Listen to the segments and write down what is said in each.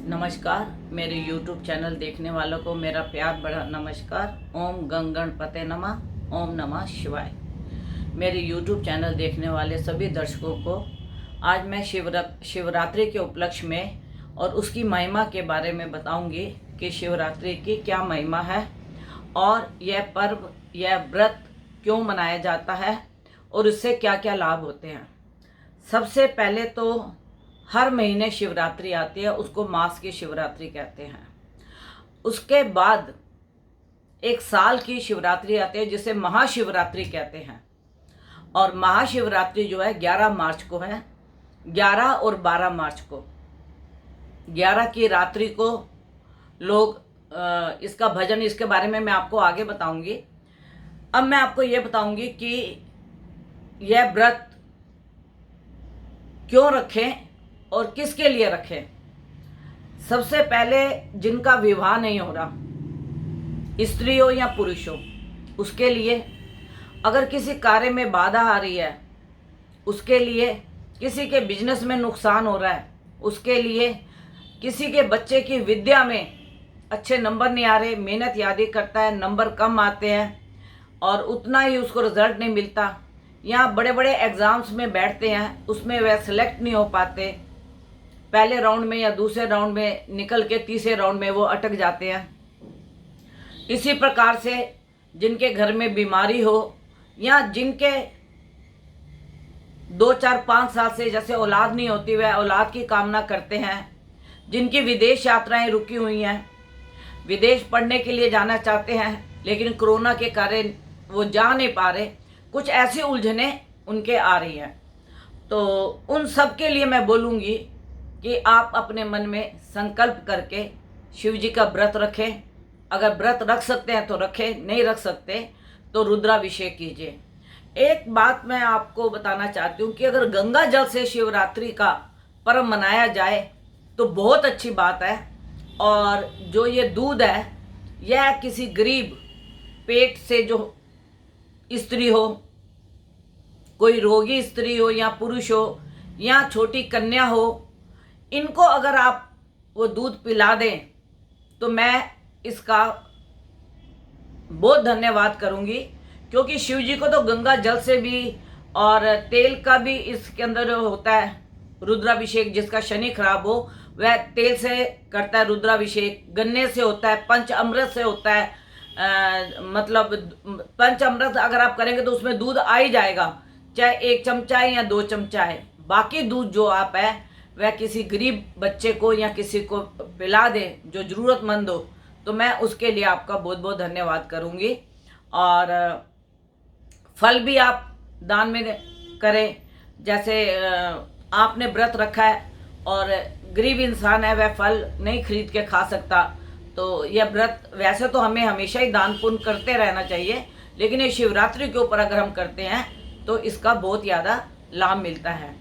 नमस्कार। मेरे YouTube channel देखने वालों को मेरा प्यार भरा नमस्कार। ओम गंग गणपते नमः। ओम नमः शिवाय। मेरे YouTube चैनल देखने वाले सभी दर्शकों को आज मैं शिवरात्रि के उपलक्ष्य में और उसकी महिमा के बारे में बताऊंगी कि शिवरात्रि की क्या महिमा है और यह पर्व, यह व्रत क्यों मनाया जाता है और इससे क्या क्या लाभ होते हैं। सबसे पहले तो हर महीने शिवरात्रि आती है, उसको मास की शिवरात्रि कहते हैं। उसके बाद एक साल की शिवरात्रि आती है जिसे महाशिवरात्रि कहते हैं। और महाशिवरात्रि जो है 11 मार्च को है, 11 और 12 मार्च को। 11 की रात्रि को लोग इसका भजन, इसके बारे में मैं आपको आगे बताऊंगी। अब मैं आपको ये बताऊंगी कि यह व्रत क्यों रखें और किसके लिए रखें। सबसे पहले जिनका विवाह नहीं हो रहा, स्त्री हो या पुरुष हो, उसके लिए। अगर किसी कार्य में बाधा आ रही है उसके लिए। किसी के बिजनेस में नुकसान हो रहा है उसके लिए। किसी के बच्चे की विद्या में अच्छे नंबर नहीं आ रहे, मेहनत यादी करता है, नंबर कम आते हैं और उतना ही उसको रिजल्ट नहीं मिलता, या बड़े बड़े एग्ज़ाम्स में बैठते हैं, उसमें वह सेलेक्ट नहीं हो पाते, पहले राउंड में या दूसरे राउंड में निकल के तीसरे राउंड में वो अटक जाते हैं। इसी प्रकार से जिनके घर में बीमारी हो या जिनके 2 4 5 साल से जैसे औलाद नहीं होती, वह औलाद की कामना करते हैं। जिनकी विदेश यात्राएं रुकी हुई हैं, विदेश पढ़ने के लिए जाना चाहते हैं लेकिन कोरोना के कारण वो जा नहीं पा रहे, कुछ ऐसी उलझनें उनके आ रही हैं। तो उन सब के लिए मैं बोलूँगी कि आप अपने मन में संकल्प करके शिव जी का व्रत रखें। अगर व्रत रख सकते हैं तो रखें, नहीं रख सकते तो रुद्राभिषेक कीजिए। एक बात मैं आपको बताना चाहती हूँ कि अगर गंगा जल से शिवरात्रि का पर्व मनाया जाए तो बहुत अच्छी बात है। और जो ये दूध है, यह किसी गरीब पेट से जो स्त्री हो, कोई रोगी स्त्री हो या पुरुष हो या छोटी कन्या हो, इनको अगर आप वो दूध पिला दें तो मैं इसका बहुत धन्यवाद करूंगी। क्योंकि शिव जी को तो गंगा जल से भी और तेल का भी इसके अंदर होता है रुद्राभिषेक। जिसका शनि खराब हो वह तेल से करता है रुद्राभिषेक, गन्ने से होता है, पंच अमृत से होता है। मतलब पंच अमृत अगर आप करेंगे तो उसमें दूध आ ही जाएगा, चाहे 1 चमचा है या 2 चमचा है। बाकी दूध जो आप है वह किसी गरीब बच्चे को या किसी को पिला दें जो ज़रूरतमंद हो, तो मैं उसके लिए आपका बहुत बहुत धन्यवाद करूंगी। और फल भी आप दान में करें। जैसे आपने व्रत रखा है और गरीब इंसान है, वह फल नहीं खरीद के खा सकता, तो यह व्रत वैसे तो हमें हमेशा ही दान पुण्य करते रहना चाहिए, लेकिन ये शिवरात्रि के ऊपर अगर हम करते हैं तो इसका बहुत ज़्यादा लाभ मिलता है।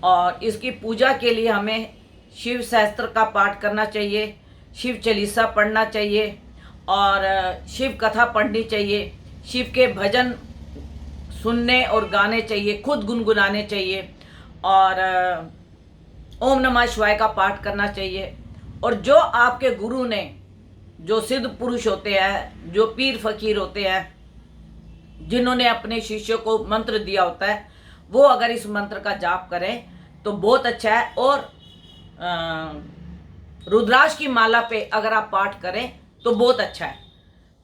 और इसकी पूजा के लिए हमें शिव सहस्त्र का पाठ करना चाहिए, शिव चालीसा पढ़ना चाहिए और शिव कथा पढ़नी चाहिए, शिव के भजन सुनने और गाने चाहिए, खुद गुनगुनाने चाहिए और ओम नमः शिवाय का पाठ करना चाहिए। और जो आपके गुरु ने, जो सिद्ध पुरुष होते हैं, जो पीर फकीर होते हैं, जिन्होंने अपने शिष्य को मंत्र दिया होता है, वो अगर इस मंत्र का जाप करें तो बहुत अच्छा है। और रुद्राक्ष की माला पे अगर आप पाठ करें तो बहुत अच्छा है।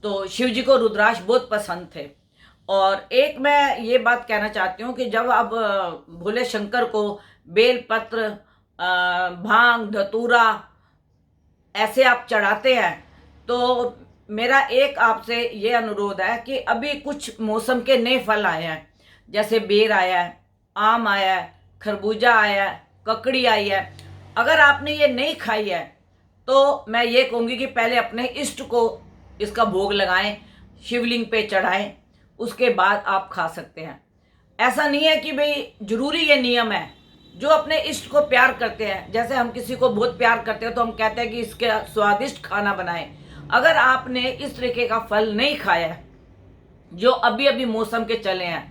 तो शिव जी को रुद्राक्ष बहुत पसंद थे। और एक मैं ये बात कहना चाहती हूँ कि जब आप भोले शंकर को बेलपत्र, भांग, धतूरा ऐसे आप चढ़ाते हैं, तो मेरा एक आपसे ये अनुरोध है कि अभी कुछ मौसम के नए फल आए हैं, जैसे बेर आया है, आम आया है, खरबूजा आया है, ककड़ी आई है। अगर आपने ये नहीं खाई है तो मैं ये कहूँगी कि पहले अपने इष्ट को इसका भोग लगाएं, शिवलिंग पे चढ़ाएं, उसके बाद आप खा सकते हैं। ऐसा नहीं है कि भाई जरूरी ये नियम है। जो अपने इष्ट को प्यार करते हैं, जैसे हम किसी को बहुत प्यार करते हैं तो हम कहते हैं कि इसके स्वादिष्ट खाना बनाएं। अगर आपने इस तरीके का फल नहीं खाया है जो अभी अभी मौसम के चले हैं,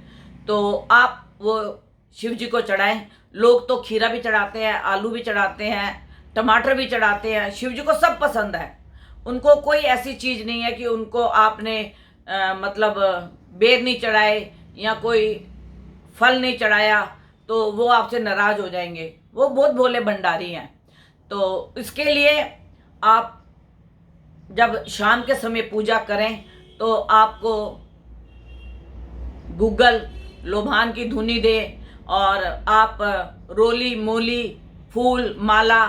तो आप वो शिव जी को चढ़ाएं। लोग तो खीरा भी चढ़ाते हैं, आलू भी चढ़ाते हैं, टमाटर भी चढ़ाते हैं। शिव जी को सब पसंद है, उनको कोई ऐसी चीज़ नहीं है कि उनको आपने मतलब बेर नहीं चढ़ाए या कोई फल नहीं चढ़ाया तो वो आपसे नाराज़ हो जाएंगे। वो बहुत भोले भंडारी हैं। तो इसके लिए आप जब शाम के समय पूजा करें तो आपको गूगल लोभान की धुनी दे और आप रोली मोली फूल माला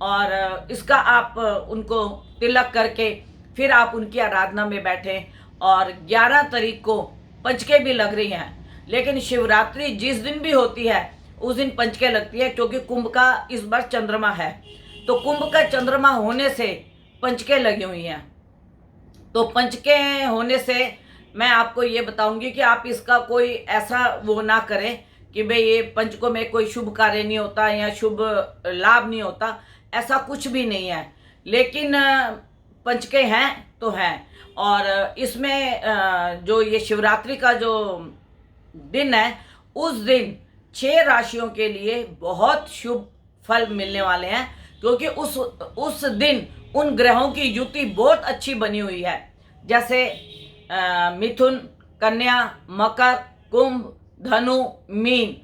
और इसका आप उनको तिलक करके फिर आप उनकी आराधना में बैठें। और 11 तारीख को पंचके भी लग रही हैं, लेकिन शिवरात्रि जिस दिन भी होती है उस दिन पंचके लगती है, क्योंकि कुंभ का इस बार चंद्रमा है। तो कुंभ का चंद्रमा होने से पंचके लगी हुई हैं। तो पंचके होने से मैं आपको ये बताऊंगी कि आप इसका कोई ऐसा वो ना करें कि भाई ये पंचकों में कोई शुभ कार्य नहीं होता या शुभ लाभ नहीं होता, ऐसा कुछ भी नहीं है। लेकिन पंचके हैं तो हैं। और इसमें जो ये शिवरात्रि का जो दिन है उस दिन 6 राशियों के लिए बहुत शुभ फल मिलने वाले हैं, क्योंकि उस दिन उन ग्रहों की युति बहुत अच्छी बनी हुई है। जैसे मिथुन, कन्या, मकर, कुंभ, धनु, मीन,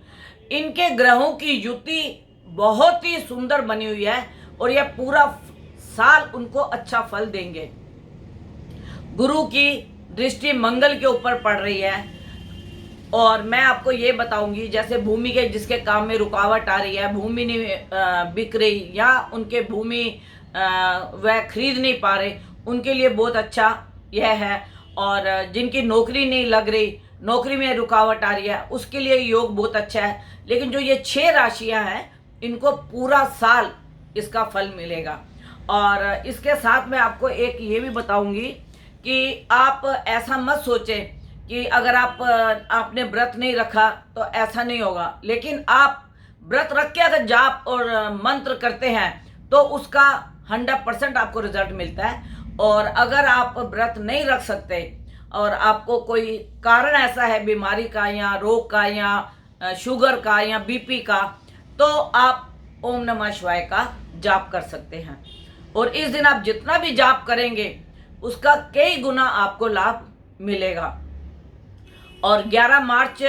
इनके ग्रहों की युति बहुत ही सुंदर बनी हुई है और यह पूरा साल उनको अच्छा फल देंगे। गुरु की दृष्टि मंगल के ऊपर पड़ रही है। और मैं आपको ये बताऊंगी, जैसे भूमि के जिसके काम में रुकावट आ रही है, भूमि नहीं बिक रही या उनके भूमि वह खरीद नहीं पा रहे, उनके लिए बहुत अच्छा यह है। और जिनकी नौकरी नहीं लग रही, नौकरी में रुकावट आ रही है, उसके लिए योग बहुत अच्छा है। लेकिन जो ये 6 राशियां हैं इनको पूरा साल इसका फल मिलेगा। और इसके साथ मैं आपको एक ये भी बताऊंगी कि आप ऐसा मत सोचें कि अगर आपने व्रत नहीं रखा तो ऐसा नहीं होगा। लेकिन आप व्रत रख के अगर जाप और मंत्र करते हैं तो उसका 100% आपको रिजल्ट मिलता है। और अगर आप व्रत नहीं रख सकते और आपको कोई कारण ऐसा है बीमारी का या रोग का या शुगर का या बीपी का, तो आप ओम नमः शिवाय का जाप कर सकते हैं। और इस दिन आप जितना भी जाप करेंगे उसका कई गुना आपको लाभ मिलेगा। और 11 मार्च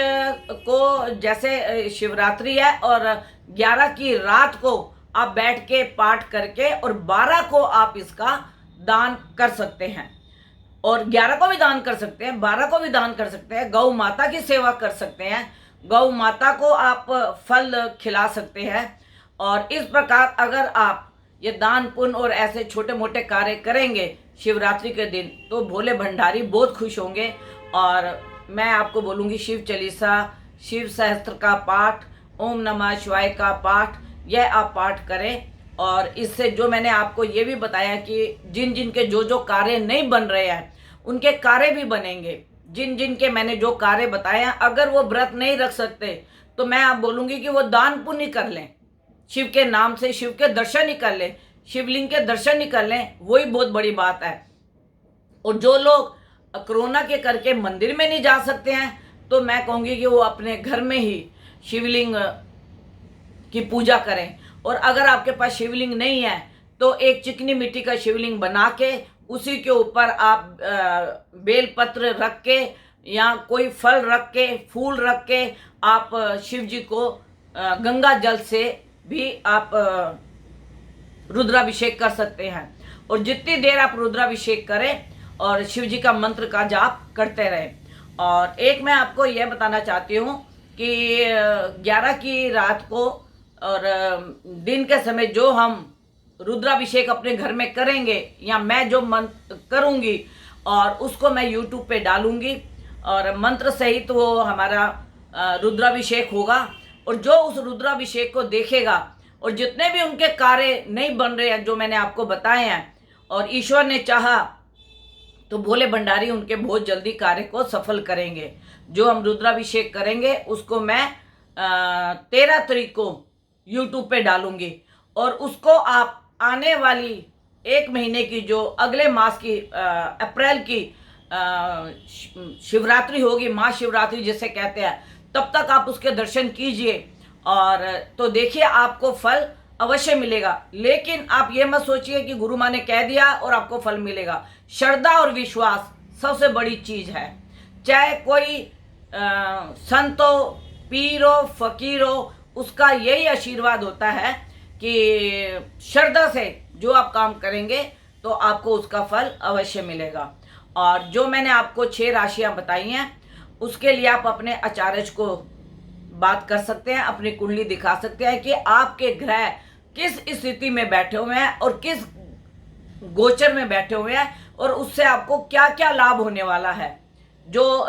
को जैसे शिवरात्रि है और 11 की रात को आप बैठ के पाठ करके और 12 को आप इसका दान कर सकते हैं। और 11 को भी दान कर सकते हैं, 12 को भी दान कर सकते हैं। गौ माता की सेवा कर सकते हैं, गौ माता को आप फल खिला सकते हैं। और इस प्रकार अगर आप ये दान पुण्य और ऐसे छोटे मोटे कार्य करेंगे शिवरात्रि के दिन तो भोले भंडारी बहुत खुश होंगे। और मैं आपको बोलूँगी शिव चालीसा, शिव सहस्त्र का पाठ, ओम नमः शिवाय का पाठ, यह आप पाठ करें। और इससे जो मैंने आपको ये भी बताया कि जिन जिन के जो जो कार्य नहीं बन रहे हैं उनके कार्य भी बनेंगे। जिन जिन के मैंने जो कार्य बताए हैं, अगर वो व्रत नहीं रख सकते तो मैं आप बोलूँगी कि वो दान पुण्य कर लें, शिव के नाम से शिव के दर्शन ही कर लें, शिवलिंग के दर्शन ही कर लें, वही बहुत बड़ी बात है। और जो लोग कोरोना के करके मंदिर में नहीं जा सकते हैं तो मैं कहूँगी कि वो अपने घर में ही शिवलिंग की पूजा करें। और अगर आपके पास शिवलिंग नहीं है तो एक चिकनी मिट्टी का शिवलिंग बना के उसी के ऊपर आप बेलपत्र रख के या कोई फल रख के, फूल रख के आप शिव जी को गंगा जल से भी आप रुद्राभिषेक कर सकते हैं। और जितनी देर आप रुद्राभिषेक करें और शिव जी का मंत्र का जाप करते रहें। और एक मैं आपको यह बताना चाहती हूँ कि 11 की रात को और दिन के समय जो हम रुद्राभिषेक अपने घर में करेंगे या मैं जो मंत्र करूँगी और उसको मैं YouTube पे डालूँगी और मंत्र सहित वो हमारा रुद्राभिषेक होगा। और जो उस रुद्राभिषेक को देखेगा और जितने भी उनके कार्य नहीं बन रहे हैं जो मैंने आपको बताए हैं और ईश्वर ने चाहा तो भोले भंडारी उनके बहुत जल्दी कार्य को सफल करेंगे। जो हम रुद्राभिषेक करेंगे उसको मैं 13 तारीख को YouTube पे डालूंगी और उसको आप आने वाली 1 महीने की जो अगले मास की अप्रैल की शिवरात्रि होगी, महाशिवरात्रि जिसे कहते हैं, तब तक आप उसके दर्शन कीजिए। और तो देखिए आपको फल अवश्य मिलेगा। लेकिन आप ये मत सोचिए कि गुरु माँ ने कह दिया और आपको फल मिलेगा। श्रद्धा और विश्वास सबसे बड़ी चीज है। चाहे कोई संत हो, पीर हो, फकीर हो, उसका यही आशीर्वाद होता है कि श्रद्धा से जो आप काम करेंगे तो आपको उसका फल अवश्य मिलेगा। और जो मैंने आपको 6 राशियां बताई हैं, उसके लिए आप अपने आचार्य को बात कर सकते हैं, अपनी कुंडली दिखा सकते हैं कि आपके ग्रह किस स्थिति में बैठे हुए हैं और किस गोचर में बैठे हुए हैं, और उससे आपको क्या क्या लाभ होने वाला है। जो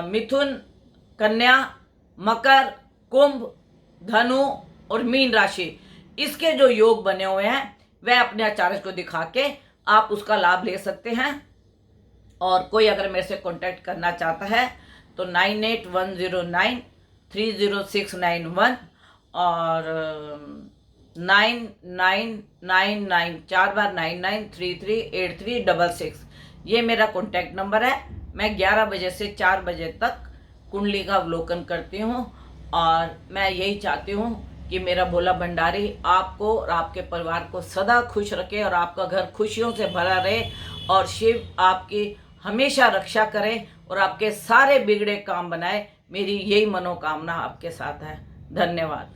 मिथुन, कन्या, मकर, कुंभ, धनु और मीन राशि, इसके जो योग बने हुए हैं वह अपने आचार्य को दिखा के आप उसका लाभ ले सकते हैं। और कोई अगर मेरे से कांटेक्ट करना चाहता है तो 9810930691 और 9999 4 बार 99338366 ये मेरा कांटेक्ट नंबर है। मैं 11 बजे से 4 बजे तक कुंडली का अवलोकन करती हूँ और मैं यही चाहती हूँ कि मेरा भोला भंडारी आपको और आपके परिवार को सदा खुश रखे और आपका घर खुशियों से भरा रहे और शिव आपकी हमेशा रक्षा करे और आपके सारे बिगड़े काम बनाए। मेरी यही मनोकामना आपके साथ है। धन्यवाद।